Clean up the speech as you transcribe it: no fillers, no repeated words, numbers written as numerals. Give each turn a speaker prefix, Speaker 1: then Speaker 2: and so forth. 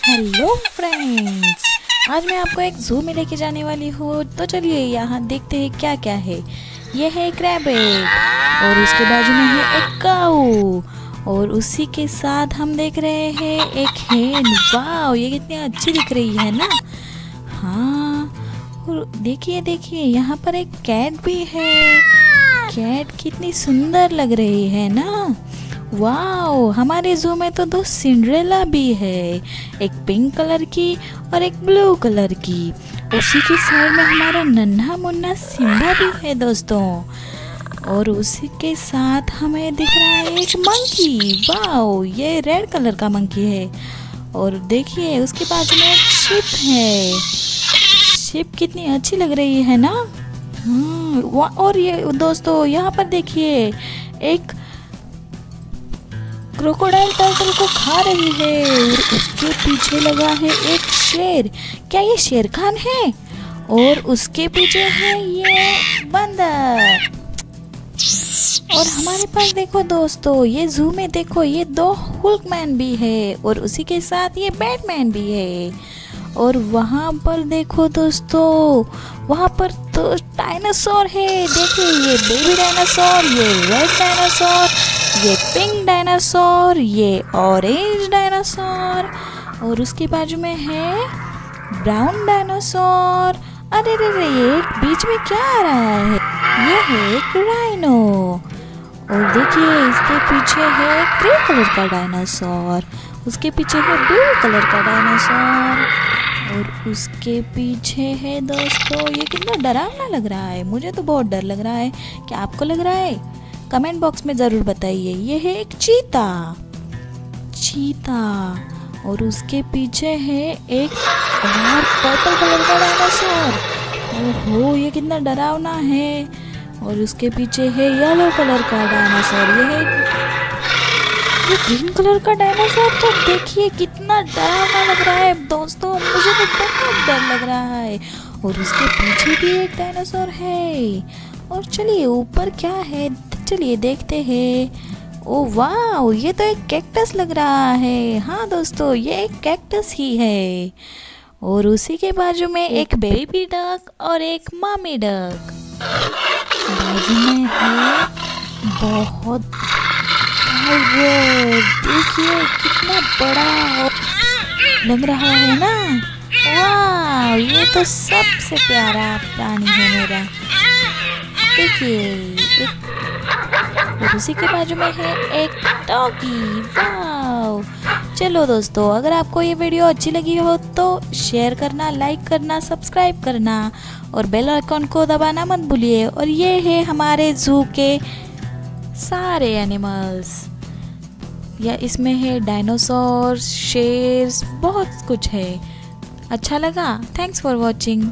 Speaker 1: Hello friends, आज मैं आपको एक जू में लेके जाने वाली हूँ। तो चलिए यहाँ देखते हैं क्या क्या है। ये है एक रैबिट और उसके बाजू में है एक काऊ और उसी के साथ हम देख रहे हैं एक हेन। वाह, ये कितनी अच्छी दिख रही है ना। हाँ, और देखिए देखिए यहाँ पर एक कैट भी है। कैट कितनी सुंदर लग रही है ना। वाओ, हमारे जू में तो दो सिंड्रेला भी है, एक पिंक कलर की और एक ब्लू कलर की। उसी के साइड में हमारा नन्हा मुन्ना सिम्बा भी है दोस्तों। और उसी के साथ हमें दिख रहा है एक मंकी। वाओ, ये रेड कलर का मंकी है। और देखिए उसके बाजू में एक शिप है। शिप कितनी अच्छी लग रही है ना। और ये दोस्तों यहाँ पर देखिए एक क्रोकोडाइल टर्टल को खा रही है और उसके पीछे लगा है एक शेर। क्या ये शेर खान है? और उसके पीछे है ये बंदर। और हमारे पास देखो दोस्तों, ये जू में देखो ये दो हुल्कमैन भी है और उसी के साथ ये बैटमैन भी है। और वहाँ पर देखो दोस्तों, वहाँ पर तो डायनासोर है। देखिए ये बेबी डायनासोर, ये रेड डायनासोर, ये पिंक डायनासोर, ये ऑरेंज डायनासोर और उसके बाजू में है ब्राउन डायनासोर। अरे रे रे, ये बीच में क्या आ रहा है? ये है एक राइनो। और देखिए इसके पीछे है ग्रे कलर का डायनासोर, उसके पीछे है ब्लू कलर का डायनासोर और उसके पीछे है दोस्तों, ये कितना डरावना लग रहा है। मुझे तो बहुत डर लग रहा है। क्या आपको लग रहा है? कमेंट बॉक्स में ज़रूर बताइए। ये है एक चीता। और उसके पीछे है एक और पर्पल कलर का डायनासोर। ओहो, ये कितना डरावना है। और उसके पीछे है येलो कलर का डायनासोर। ये ग्रीन कलर का डायनासोर तो देखिए कितना डरावना लग रहा है दोस्तों। मुझे तो बहुत डर लग रहा है। और उसके पीछे भी एक डायनासोर है। और चलिए ऊपर क्या है, चलिए देखते हैं। ओ वाह, ये तो एक कैक्टस लग रहा है। हाँ दोस्तों, ये एक कैक्टस ही है। और उसी के बाजू में एक बेबी डक और एक मामी डक। बाजू में है बहुत, देखिए कितना बड़ा लग रहा है ना। वाह, ये तो सबसे प्यारा प्राणी है मेरा। देखिए और उसी के बाजू में है एक डॉगी। वाह, चलो दोस्तों, अगर आपको ये वीडियो अच्छी लगी हो तो शेयर करना, लाइक करना, सब्सक्राइब करना और बेल आइकन को दबाना मत भूलिए। और ये है हमारे जू के सारे एनिमल्स। या इसमें है डायनासोर, शेर, बहुत कुछ है। अच्छा लगा? Thanks for watching.